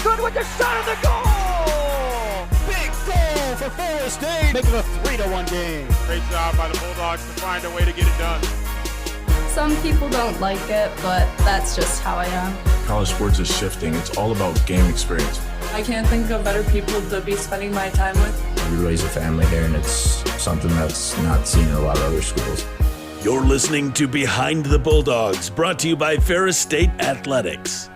good with the shot of the goal! Big goal for Ferris State. Make it a 3-1 game. Great job by the Bulldogs to find a way to get it done. Some people don't like it, but that's just how I am. College sports is shifting. It's all about game experience. I can't think of better people to be spending my time with. We raise a family here, and it's something that's not seen in a lot of other schools. You're listening to Behind the Bulldogs, brought to you by Ferris State Athletics.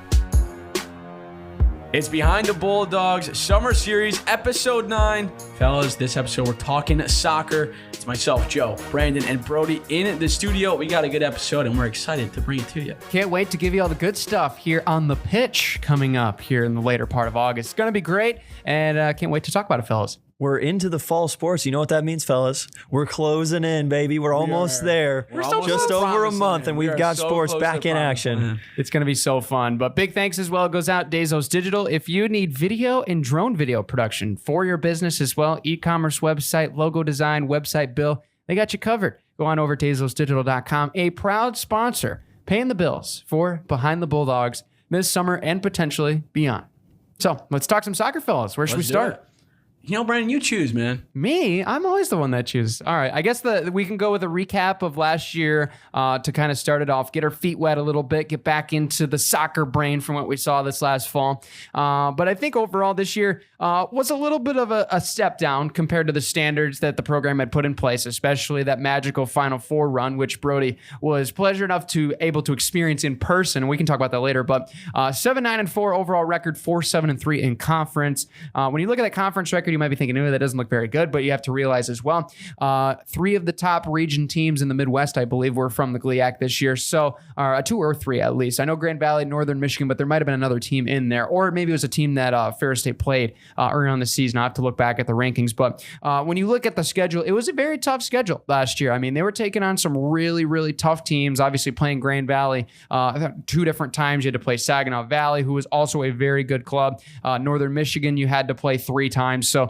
It's Behind the Bulldogs Summer Series, Episode 9. Fellas, this episode we're talking soccer. It's myself, Joe, Brandon, and Brody in the studio. We got a good episode, and we're excited to bring it to you. Can't wait to give you all the good stuff here on The Pitch coming up here in the later part of August. It's going to be great, and can't wait to talk about it, fellas. We're into the fall sports. You know what that means, fellas? We're closing in, baby. We're almost there. We're so just close. over a month, and we've got so sports close back to in promise. action. It's going to be so fun. But big thanks as well goes out Dezos Digital. If you need video and drone video production for your business as well, e-commerce website, logo design, website bill, they got you covered. Go on over to DezosDigital.com, a proud sponsor paying the bills for Behind the Bulldogs this summer and potentially beyond. So let's talk some soccer, fellas. Where should we start? You know, Brandon, you choose, man. Me? I'm always the one that chooses. All right. I guess we can go with a recap of last year to kind of start it off, get our feet wet a little bit, get back into the soccer brain from what we saw this last fall. But I think overall this year was a little bit of a step down compared to the standards that the program had put in place, especially that magical Final Four run, which Brody was pleasure enough to able to experience in person. And we can talk about that later. But 7-9-4 overall record, 4-7-3 in conference. When you look at that conference record, you might be thinking, that doesn't look very good, but you have to realize as well, 3 of the top region teams in the Midwest, I believe, were from the GLIAC this year. So 2 or 3 at least. I know Grand Valley, Northern Michigan, but there might have been another team in there, or maybe it was a team that Ferris State played early on the season. I have to look back at the rankings, but when you look at the schedule, it was a very tough schedule last year. I mean, they were taking on some really, really tough teams, obviously playing Grand Valley 2 different times. You had to play Saginaw Valley, who was also a very good club. Northern Michigan, you had to play 3 times. So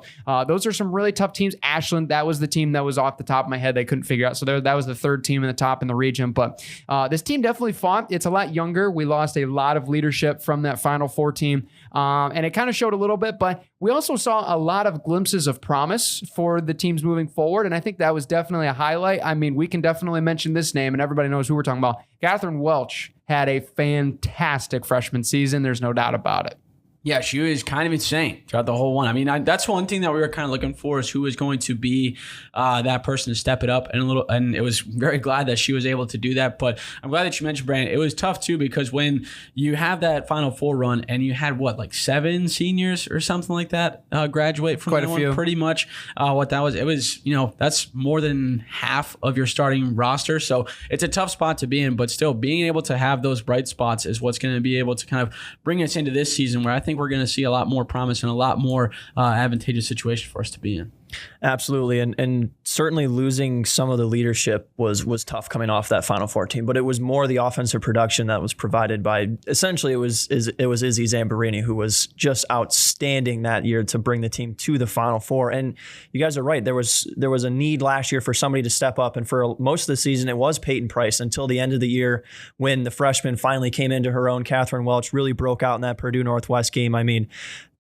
those are some really tough teams. Ashland, that was the team that was off the top of my head they couldn't figure out. So that was the 3rd team in the top in the region. But this team definitely fought. It's a lot younger. We lost a lot of leadership from that Final Four team. And it kind of showed a little bit, but we also saw a lot of glimpses of promise for the teams moving forward. And I think that was definitely a highlight. I mean, we can definitely mention this name and everybody knows who we're talking about. Catherine Welch had a fantastic freshman season. There's no doubt about it. Yeah, she was kind of insane throughout the whole one. I mean, that's one thing that we were kind of looking for is who was going to be that person to step it up and it was very glad that she was able to do that. But I'm glad that you mentioned Brandon. It was tough too because when you have that Final Four run and you had 7 seniors or something like that graduate from quite that a one, few. pretty much what that was. It was that's more than half of your starting roster. So it's a tough spot to be in, but still being able to have those bright spots is what's going to be able to kind of bring us into this season where I think we're going to see a lot more promise and a lot more advantageous situation for us to be in. Absolutely, and certainly losing some of the leadership was tough coming off that Final Four team. But it was more the offensive production that was provided by essentially it was Izzy Zamborini, who was just outstanding that year to bring the team to the Final Four. And you guys are right. There was a need last year for somebody to step up, and for most of the season it was Peyton Price until the end of the year when the freshman finally came into her own. Catherine Welch really broke out in that Purdue Northwest game. I mean,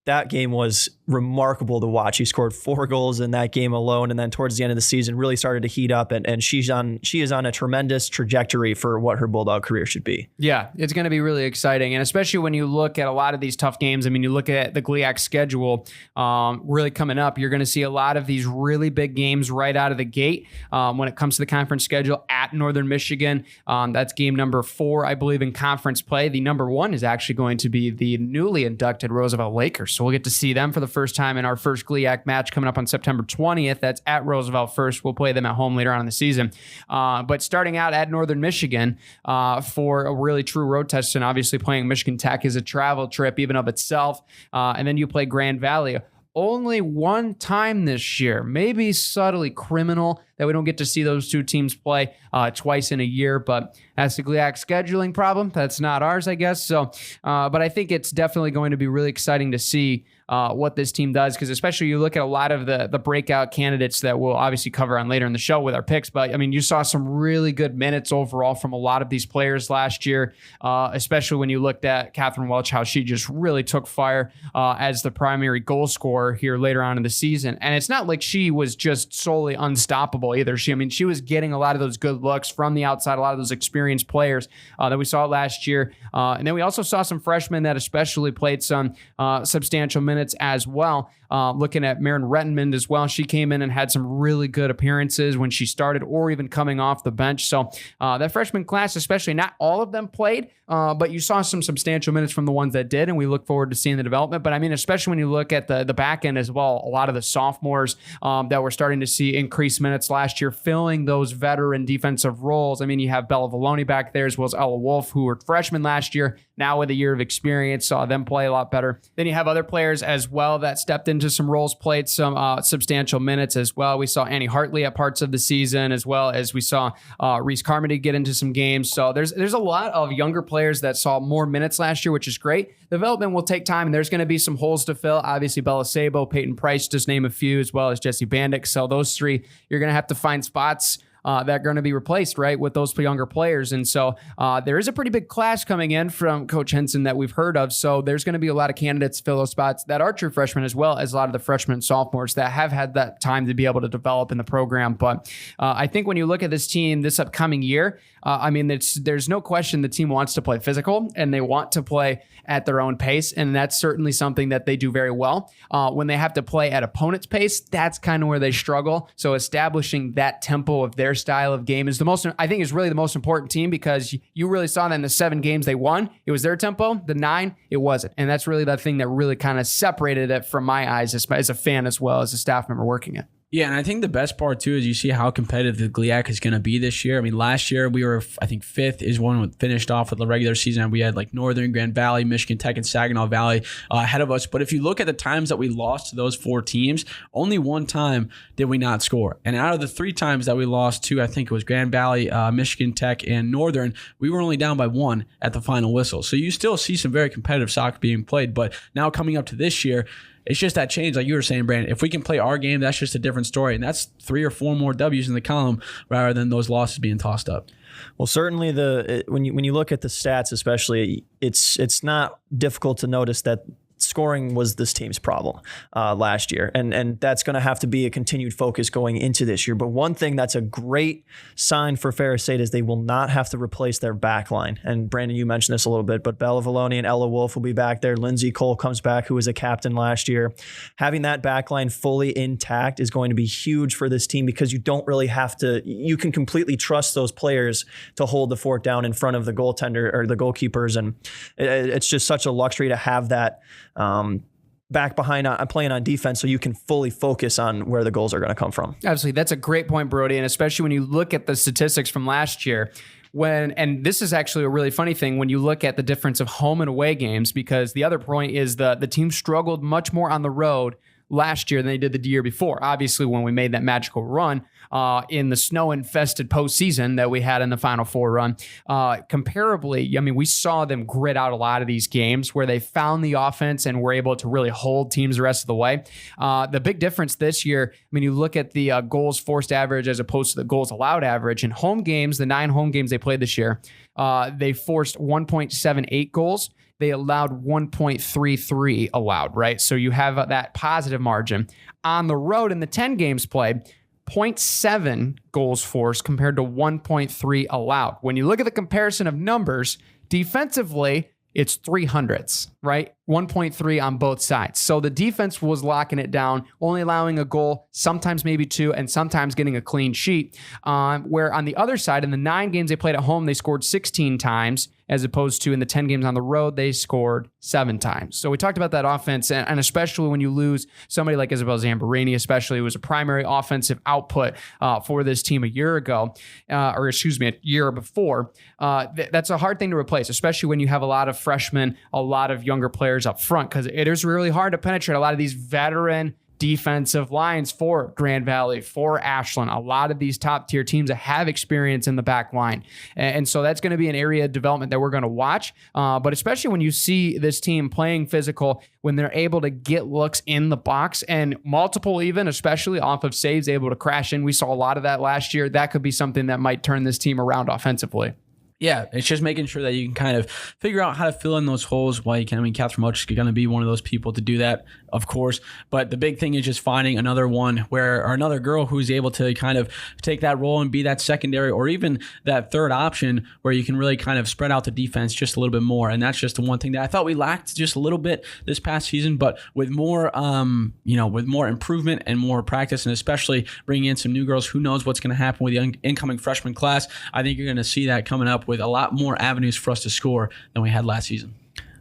that game was remarkable to watch. He scored 4 goals in that game alone, and then towards the end of the season really started to heat up, and she is on a tremendous trajectory for what her Bulldog career should be. Yeah, it's going to be really exciting, and especially when you look at a lot of these tough games. I mean, you look at the GLIAC schedule really coming up, you're going to see a lot of these really big games right out of the gate when it comes to the conference schedule at Northern Michigan. That's game number 4, I believe, in conference play. The number 1 is actually going to be the newly inducted Roosevelt Lakers, so we'll get to see them for the first time in our first GLIAC match coming up on September 20th. That's at Roosevelt first. We'll play them at home later on in the season. But starting out at Northern Michigan for a really true road test, and obviously playing Michigan Tech is a travel trip even of itself. And then you play Grand Valley. Only one time this year, maybe subtly criminal that we don't get to see those 2 teams play twice in a year, but that's the GLIAC scheduling problem. That's not ours, I guess. So, but I think it's definitely going to be really exciting to see what this team does, because especially you look at a lot of the breakout candidates that we'll obviously cover on later in the show with our picks. But I mean, you saw some really good minutes overall from a lot of these players last year, especially when you looked at Catherine Welch, how she just really took fire as the primary goal scorer here later on in the season. And it's not like she was just solely unstoppable either. She was getting a lot of those good looks from the outside, a lot of those experienced players that we saw last year. And then we also saw some freshmen that especially played some substantial minutes as well. Looking at Maren Rettenmund as well. She came in and had some really good appearances when she started or even coming off the bench. So that freshman class, especially, not all of them played, but you saw some substantial minutes from the ones that did, and we look forward to seeing the development. But I mean, especially when you look at the back end as well, a lot of the sophomores that we're starting to see increased minutes last year, filling those veteran defensive roles. I mean, you have Bella Valoni back there as well as Ella Wolf, who were freshmen last year, now with a year of experience, saw them play a lot better. Then you have other players as well that stepped into some roles, played some substantial minutes as well. We saw Annie Hartley at parts of the season, as well as we saw Reese Carmody get into some games. So there's a lot of younger players that saw more minutes last year, which is great. Development will take time, and there's going to be some holes to fill. Obviously, Bella Sabo, Peyton Price, just name a few, as well as Jesse Bandick. So those three, you're going to have to find spots that are going to be replaced, right, with those younger players. And so there is a pretty big class coming in from Coach Henson that we've heard of. So there's going to be a lot of candidates to fill those spots that are true freshmen, as well as a lot of the freshmen and sophomores that have had that time to be able to develop in the program. But I think when you look at this team this upcoming year, I mean, there's no question the team wants to play physical and they want to play at their own pace. And that's certainly something that they do very well. When they have to play at opponent's pace, that's kind of where they struggle. So establishing that tempo of their style of game is really the most important team, because you really saw that in the 7 games they won. It was their tempo. The 9, it wasn't. And that's really the thing that really kind of separated it from my eyes as a fan, as well as a staff member working it. Yeah, and I think the best part, too, is you see how competitive the GLIAC is going to be this year. I mean, last year we were, I think, 5th is when we finished off with the regular season. We had like Northern, Grand Valley, Michigan Tech, and Saginaw Valley ahead of us. But if you look at the times that we lost to those 4 teams, only one time did we not score. And out of the 3 times that we lost to, I think it was Grand Valley, Michigan Tech, and Northern, we were only down by 1 at the final whistle. So you still see some very competitive soccer being played. But now coming up to this year, it's just that change, like you were saying, Brandon. If we can play our game, that's just a different story. And that's 3 or 4 more W's in the column rather than those losses being tossed up. Well, certainly when you look at the stats, especially, it's not difficult to notice that scoring was this team's problem last year. And that's going to have to be a continued focus going into this year. But one thing that's a great sign for Ferris State is they will not have to replace their back line. And Brandon, you mentioned this a little bit, but Bella Valoni and Ella Wolf will be back there. Lindsay Cole comes back, who was a captain last year. Having that back line fully intact is going to be huge for this team, because you don't really have to, you can completely trust those players to hold the fort down in front of the goaltender or the goalkeepers. And it's just such a luxury to have that back behind playing on defense, so you can fully focus on where the goals are going to come from. Absolutely. That's a great point, Brody. And especially when you look at the statistics from last year, and this is actually a really funny thing when you look at the difference of home and away games, because the other point is the team struggled much more on the road last year than they did the year before. Obviously, when we made that magical run in the snow-infested postseason that we had in the Final Four run, comparably, I mean, we saw them grit out a lot of these games where they found the offense and were able to really hold teams the rest of the way. The big difference this year, I mean, you look at the goals forced average as opposed to the goals allowed average. In home games, the 9 home games they played this year, they forced 1.78 goals. They allowed 1.33 allowed, right? So you have that positive margin. On the road in the 10 games played, 0.7 goals forced compared to 1.3 allowed. When you look at the comparison of numbers, defensively, it's 300s, right? 1.3 on both sides. So the defense was locking it down, only allowing a goal, sometimes maybe 2, and sometimes getting a clean sheet. Where on the other side, in the 9 games they played at home, they scored 16 times, as opposed to in the 10 games on the road, they scored 7 times. So we talked about that offense, and especially when you lose somebody like Isabel Zamborini, especially, who was a primary offensive output for this team a year ago, a year before. That's a hard thing to replace, especially when you have a lot of freshmen, a lot of younger players up front, because it is really hard to penetrate a lot of these veteran defensive lines for Grand Valley, for Ashland, a lot of these top tier teams that have experience in the back line. And so that's going to be an area of development that we're going to watch. But especially when you see this team playing physical, when they're able to get looks in the box and multiple even, especially off of saves, able to crash in. We saw a lot of that last year. That could be something that might turn this team around offensively. Yeah, it's just making sure that you can kind of figure out how to fill in those holes while you can. I mean, Catherine Much is going to be one of those people to do that, of course. But the big thing is just finding another one or another girl who's able to kind of take that role and be that secondary or even that third option where you can really kind of spread out the defense just a little bit more. And that's just the one thing that I thought we lacked just a little bit this past season. But with more, with more improvement and more practice, and especially bringing in some new girls, who knows what's going to happen with the incoming freshman class. I think you're going to see that coming up with a lot more avenues for us to score than we had last season.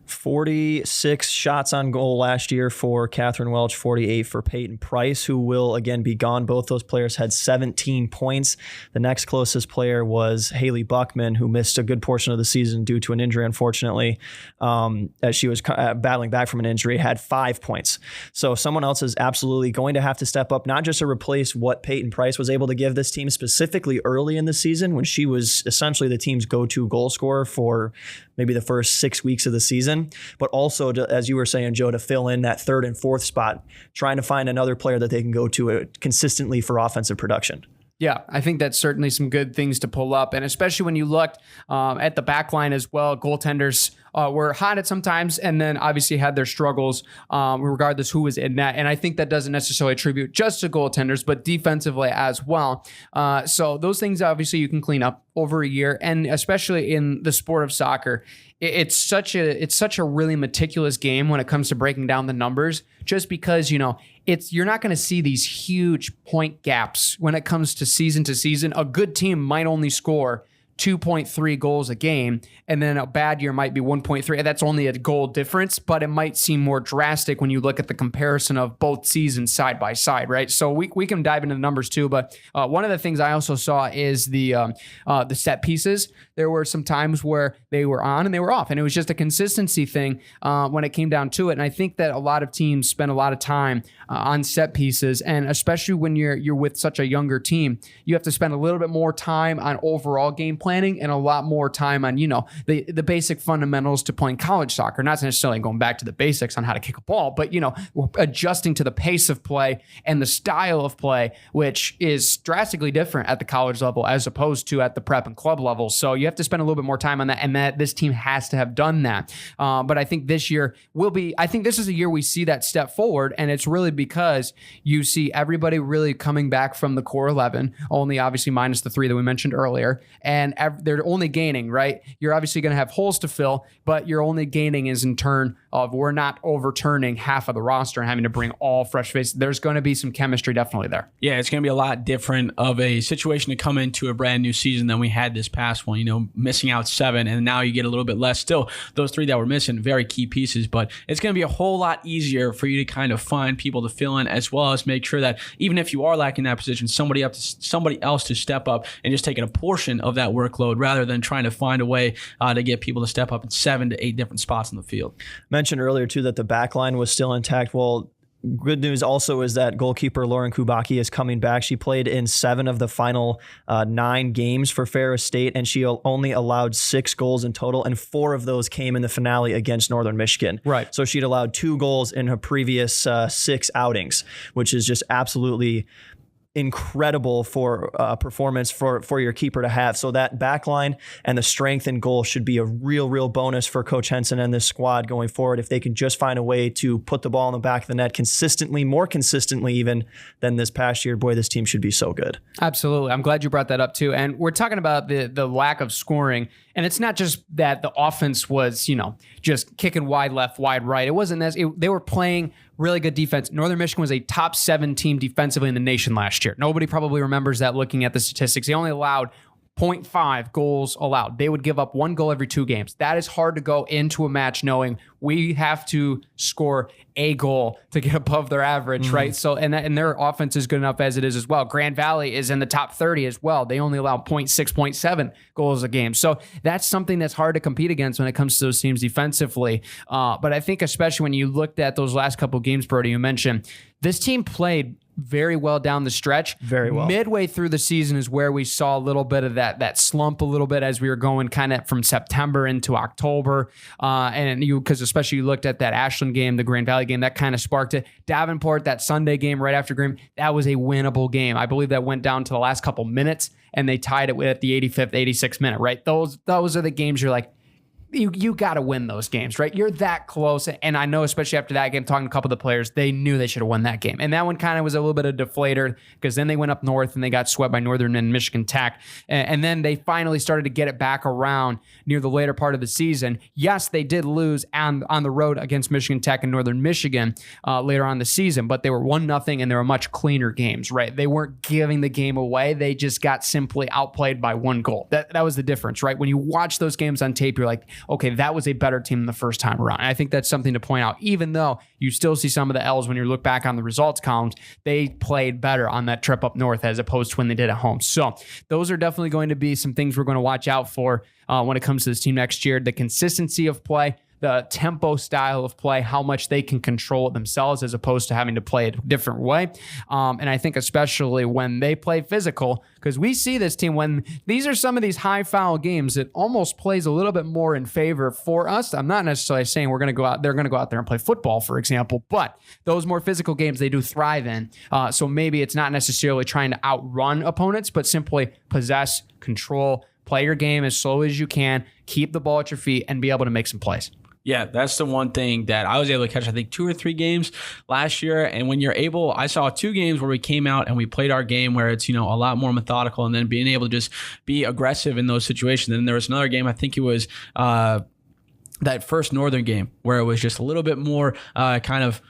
46 shots on goal last year for Catherine Welch, 48 for Peyton Price, who will again be gone. Both those players had 17 points. The next closest player was Haley Buckman, who missed a good portion of the season due to an injury, unfortunately, as she was battling back from an injury, had 5 points. So someone else is absolutely going to have to step up, not just to replace what Peyton Price was able to give this team specifically early in the season when she was essentially the team's go-to goal scorer for maybe the first 6 weeks of the season, but also, to, as you were saying, Joe, to fill in that third and fourth spot, trying to find another player that they can go to consistently for offensive production. Yeah, I think that's certainly some good things to pull up. And especially when you looked at the back line as well, goaltenders were hot at sometimes and then obviously had their struggles regardless who was in net. And I think that doesn't necessarily attribute just to goaltenders, but defensively as well. So those things obviously you can clean up over a year. And especially in the sport of soccer, it's such a really meticulous game when it comes to breaking down the numbers, just because, you're not going to see these huge point gaps when it comes to season. A good team might only score 2.3 goals a game, and then a bad year might be 1.3. That's only a goal difference, but it might seem more drastic when you look at the comparison of both seasons side by side, right? So we can dive into the numbers too, but one of the things I also saw is the set pieces. There were some times where they were on and they were off, and it was just a consistency thing when it came down to it. And I think that a lot of teams spend a lot of time on set pieces, and especially when you're with such a younger team, you have to spend a little bit more time on overall game planning and a lot more time on, the basic fundamentals to playing college soccer, not necessarily going back to the basics on how to kick a ball, but, adjusting to the pace of play and the style of play, which is drastically different at the college level as opposed to at the prep and club level. So you have to spend a little bit more time on that, and that this team has to have done that. But I think this year I think this is a year we see that step forward, and it's really because you see everybody really coming back from the core 11, only obviously minus the 3 that we mentioned earlier, and they're only gaining, right? You're obviously going to have holes to fill, but you're only gaining is in turn of we're not overturning half of the roster and having to bring all fresh faces. There's going to be some chemistry definitely there. Yeah, it's going to be a lot different of a situation to come into a brand new season than we had this past one, missing out 7, and now you get a little bit less. Still, those 3 that were missing, very key pieces, but it's going to be a whole lot easier for you to kind of find people to fill in, as well as make sure that even if you are lacking that position, somebody else to step up and just taking a portion of that workload rather than trying to find a way to get people to step up in 7 to 8 different spots in the field. Mentioned earlier too that the back line was still intact. Well, good news also is that goalkeeper Lauren Kubaki is coming back. She played in 7 of the final 9 games for Ferris State, and she only allowed 6 goals in total, and 4 of those came in the finale against Northern Michigan. Right. So she'd allowed 2 goals in her previous 6 outings, which is just absolutely incredible for performance for your keeper to have. So that back line and the strength in goal should be a real bonus for Coach Henson and this squad going forward. If they can just find a way to put the ball in the back of the net consistently, more consistently even than this past year, boy, this team should be so good. Absolutely. I'm glad you brought that up too. And we're talking about the lack of scoring. And it's not just that the offense was, just kicking wide left, wide right. It wasn't that. They were playing really good defense. Northern Michigan was a top 7 team defensively in the nation last year. Nobody probably remembers that looking at the statistics. They only allowed 0.5 goals allowed. They would give up 1 goal every 2 games. That is hard to go into a match knowing we have to score a goal to get above their average, right? So, and their offense is good enough as it is as well. Grand Valley is in the top 30 as well. They only allow 0.6, 0.7 goals a game. So that's something that's hard to compete against when it comes to those teams defensively. But I think especially when you looked at those last couple games, Brody, you mentioned, this team played very well down the stretch. Very well. Midway through the season is where we saw a little bit of that slump a little bit as we were going kind of from September into October. Because especially you looked at that Ashland game, the Grand Valley game, that kind of sparked it. Davenport, that Sunday game right after Green, that was a winnable game. I believe that went down to the last couple minutes and they tied it at the 85th, 86th minute, right? Those are the games you're like, you got to win those games, right? You're that close. And I know, especially after that game, talking to a couple of the players, they knew they should have won that game. And that one kind of was a little bit of a deflator because then they went up north and they got swept by Northern and Michigan Tech. And then they finally started to get it back around near the later part of the season. Yes, they did lose on the road against Michigan Tech and Northern Michigan later on in the season, but they were 1-0 and they were much cleaner games, right? They weren't giving the game away. They just got simply outplayed by 1 goal. That was the difference, right? When you watch those games on tape, you're like, okay, that was a better team than the first time around. And I think that's something to point out. Even though you still see some of the L's when you look back on the results columns, they played better on that trip up north as opposed to when they did at home. So those are definitely going to be some things we're going to watch out for when it comes to this team next year. The consistency of play, the tempo style of play, how much they can control it themselves as opposed to having to play it a different way. And I think especially when they play physical, because we see this team when these are some of these high foul games, it almost plays a little bit more in favor for us. I'm not necessarily saying they're going to go out there and play football, for example, but those more physical games they do thrive in. So maybe it's not necessarily trying to outrun opponents, but simply possess, control, play your game as slow as you can, keep the ball at your feet, and be able to make some plays. Yeah, that's the one thing that I was able to catch, I think, 2 or 3 games last year. And when you're able, I saw 2 games where we came out and we played our game where it's, a lot more methodical and then being able to just be aggressive in those situations. And there was another game, I think it was that first Northern game where it was just a little bit more kind of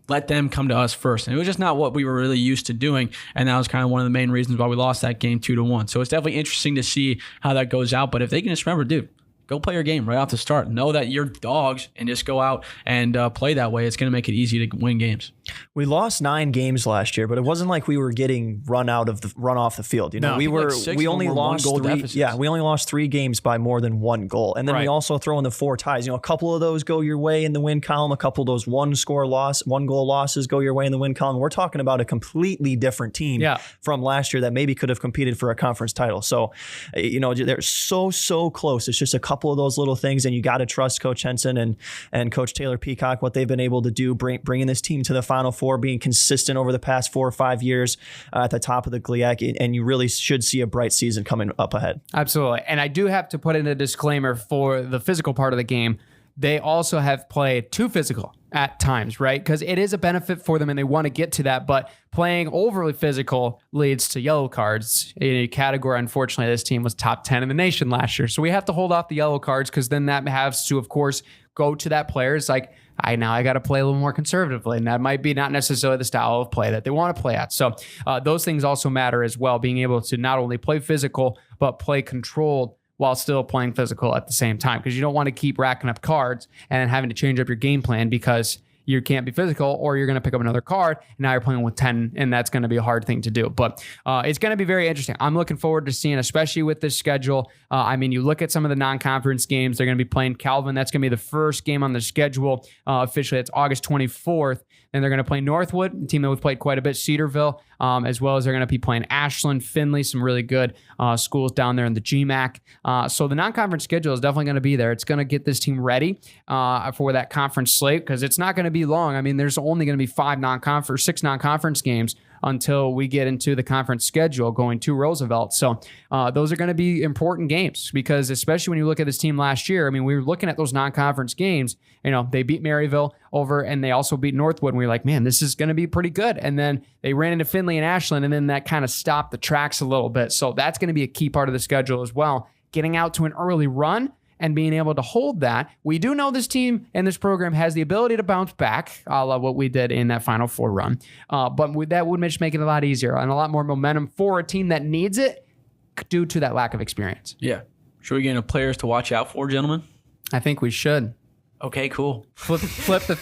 let them come to us first. And it was just not what we were really used to doing. And that was kind of one of the main reasons why we lost that game 2-1. So it's definitely interesting to see how that goes out. But if they can just remember, dude, go play your game right off the start. Know that you're dogs and just go out and play that way. It's going to make it easy to win games. We lost 9 games last year, but it wasn't like we were getting run off the field. We only lost 3. Deficits. Yeah, we only lost 3 games by more than 1 goal. And then we also throw in the 4 ties. A couple of those go your way in the win column. A couple of those 1 goal losses go your way in the win column. We're talking about a completely different team from last year that maybe could have competed for a conference title. So, they're so close. It's just a couple of those little things, and you got to trust Coach Henson and Coach Taylor Peacock, what they've been able to do, bringing this team to the Final Four, being consistent over the past 4 or 5 years at the top of the GLIAC, and you really should see a bright season coming up ahead. Absolutely. And I do have to put in a disclaimer for the physical part of the game. They also have played too physical at times, right? Because it is a benefit for them and they want to get to that. But playing overly physical leads to yellow cards in a category. Unfortunately, this team was top 10 in the nation last year. So we have to hold off the yellow cards because then that has to, of course, go to that player. It's like, I got to play a little more conservatively. And that might be not necessarily the style of play that they want to play at. So those things also matter as well. Being able to not only play physical, but play controlled while still playing physical at the same time. Because you don't want to keep racking up cards and then having to change up your game plan because you can't be physical, or you're going to pick up another card, and now you're playing with 10, and that's going to be a hard thing to do. But it's going to be very interesting. I'm looking forward to seeing, especially with this schedule. You look at some of the non-conference games. They're going to be playing Calvin. That's going to be the first game on the schedule. Officially, it's August 24th. And they're going to play Northwood, a team that we've played quite a bit, Cedarville, as well as they're going to be playing Ashland, Findlay, some really good schools down there in the GMAC. So the non-conference schedule is definitely going to be there. It's going to get this team ready for that conference slate because it's not going to be long. There's only going to be 6 non-conference games until we get into the conference schedule going to Roosevelt. So those are going to be important games because especially when you look at this team last year, we were looking at those non-conference games. They beat Maryville over and they also beat Northwood. And we were like, man, this is going to be pretty good. And then they ran into Findlay and Ashland, and then that kind of stopped the tracks a little bit. So that's going to be a key part of the schedule as well. Getting out to an early run and being able to hold that. We do know this team and this program has the ability to bounce back, a la what we did in that Final Four run. But that would just make it a lot easier and a lot more momentum for a team that needs it. due to that lack of experience. Yeah. Should we get into players to watch out for, gentlemen? I think we should. Okay, cool. Flip the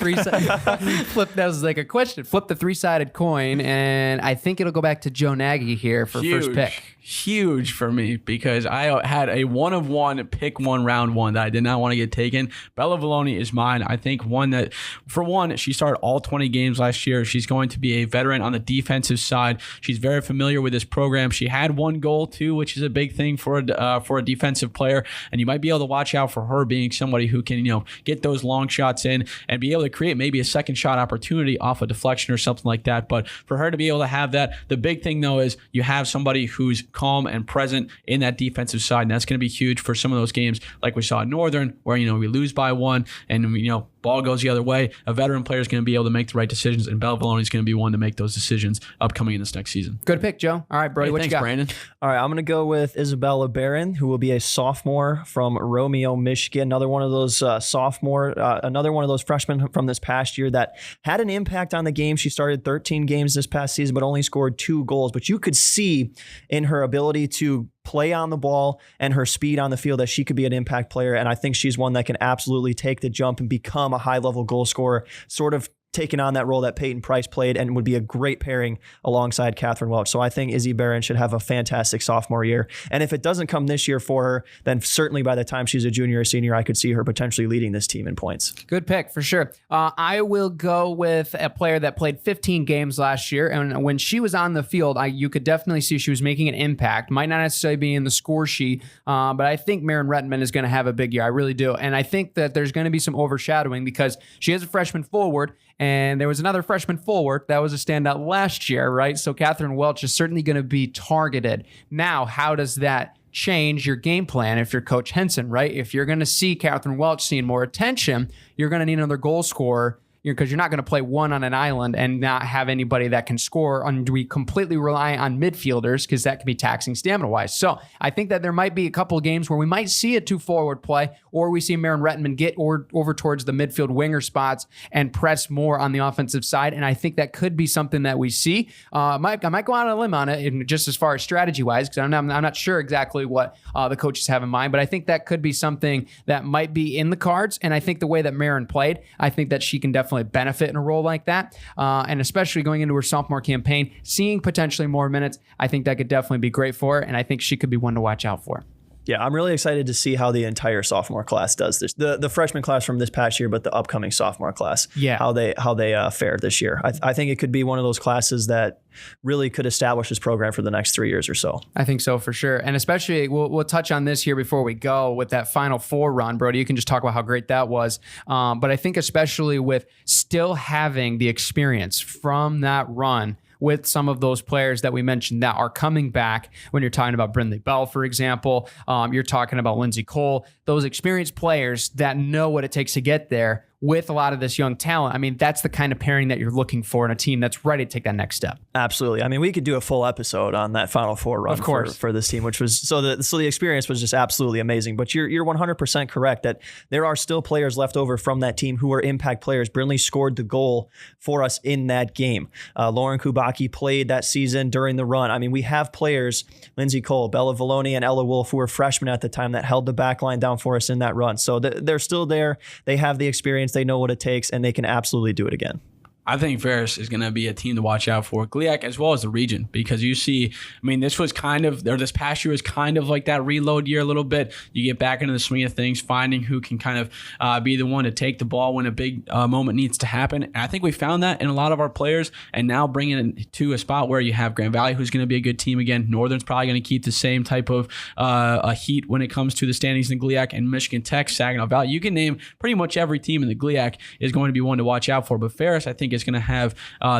that was like a question. Flip the 3-sided coin, and I think it'll go back to Joe Nagy here for first pick. Huge for me because I had a 1-of-1 pick 1 round 1 that I did not want to get taken. Bella Valoni is mine. I think one that, for one, she started all 20 games last year. She's going to be a veteran on the defensive side. She's very familiar with this program. She had 1 goal too, which is a big thing for a defensive player. And you might be able to watch out for her being somebody who can, get those long shots in and be able to create maybe a second shot opportunity off a deflection or something like that. But for her to be able to have that, the big thing though is you have somebody who's calm and present in that defensive side, and that's going to be huge for some of those games like we saw at Northern where we lose by 1 and ball goes the other way. A veteran player is going to be able to make the right decisions, and Bella Valoni is going to be one to make those decisions upcoming in this next season. Good pick, Joe. All right, Brody, what thanks, you got? Brandon. All right, I'm going to go with Isabella Barron, who will be a sophomore from Romeo, Michigan. Another one of those another one of those freshmen from this past year that had an impact on the game. She started 13 games this past season, but only scored 2 goals. But you could see in her ability to play on the ball and her speed on the field that she could be an impact player. And I think she's one that can absolutely take the jump and become a high-level goal scorer, sort of taking on that role that Peyton Price played, and would be a great pairing alongside Catherine Welch. So I think Izzy Barron should have a fantastic sophomore year. And if it doesn't come this year for her, then certainly by the time she's a junior or senior, I could see her potentially leading this team in points. Good pick for sure. I will go with a player that played 15 games last year. And when she was on the field, you could definitely see she was making an impact. Might not necessarily be in the score sheet, but I think Maren Rettman is going to have a big year. I really do. And I think that there's going to be some overshadowing because she is a freshman forward, and there was another freshman forward that was a standout last year, right? So Catherine Welch is certainly going to be targeted. Now, how does that change your game plan if you're Coach Henson, right? If you're going to see Catherine Welch seeing more attention, you're going to need another goal scorer, because you're not going to play 1 on an island and not have anybody that can score. And we completely rely on midfielders because that can be taxing stamina-wise. So I think that there might be a couple of games where we might see a 2-forward play, or we see Maren Rettman get over towards the midfield winger spots and press more on the offensive side. And I think that could be something that we see. I might go out on a limb on it, and just as far as strategy-wise, because I'm not sure exactly what the coaches have in mind, but I think that could be something that might be in the cards. And I think the way that Maren played, I think that she can definitely benefit in a role like that. And especially going into her sophomore campaign, seeing potentially more minutes, I think that could definitely be great for her. And I think she could be one to watch out for. Yeah, I'm really excited to see how the entire sophomore class does this. The freshman class from this past year, but the upcoming sophomore class. Yeah, how they fare this year. I think it could be one of those classes that really could establish this program for the next 3 years or so. I think so for sure. And especially we'll touch on this here before we go with that Final Four run, Brody. You can just talk about how great that was. But I think especially with still having the experience from that run with some of those players that we mentioned that are coming back, when you're talking about Brindley Bell, for example, you're talking about Lindsay Cole, those experienced players that know what it takes to get there with a lot of this young talent. I mean, that's the kind of pairing that you're looking for in a team that's ready to take that next step. Absolutely. I mean, we could do a full episode on that Final Four run, of course, for this team, which was so the experience was just absolutely amazing. But you're 100% correct that there are still players left over from that team who are impact players. Brindley scored the goal for us in that game. Lauren Kubaki played that season during the run. I mean, we have players, Lindsay Cole, Bella Valoni, and Ella Wolf, who were freshmen at the time, that held the back line down for us in that run. So they're still there. They have the experience. They know what it takes, and they can absolutely do it again. I think Ferris is going to be a team to watch out for, GLIAC as well as the region, because you see, I mean, this past year was kind of like that reload year a little bit. You get back into the swing of things, finding who can kind of be the one to take the ball when a big moment needs to happen. And I think we found that in a lot of our players, and now bringing it to a spot where you have Grand Valley, who's going to be a good team again. Northern's probably going to keep the same type of a heat when it comes to the standings in GLIAC, and Michigan Tech, Saginaw Valley. You can name pretty much every team in the GLIAC is going to be one to watch out for. But Ferris, I think, is going to have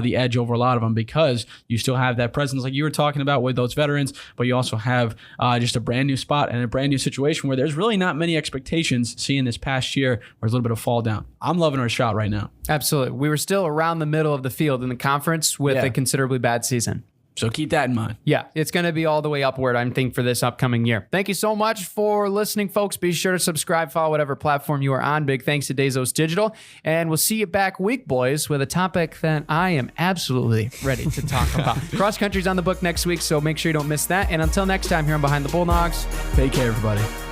the edge over a lot of them, because you still have that presence like you were talking about with those veterans, but you also have just a brand new spot and a brand new situation where there's really not many expectations. Seeing this past year where there's a little bit of fall down, I'm loving our shot right now. Absolutely. We were still around the middle of the field in the conference with a considerably bad season. So keep that in mind. Yeah, it's going to be all the way upward, I think, for this upcoming year. Thank you so much for listening, folks. Be sure to subscribe, follow whatever platform you are on. Big thanks to Bezos Digital. And we'll see you back week, boys, with a topic that I am absolutely ready to talk about. Cross country's on the book next week, so make sure you don't miss that. And until next time here on Behind the Bulldogs, Take care, everybody.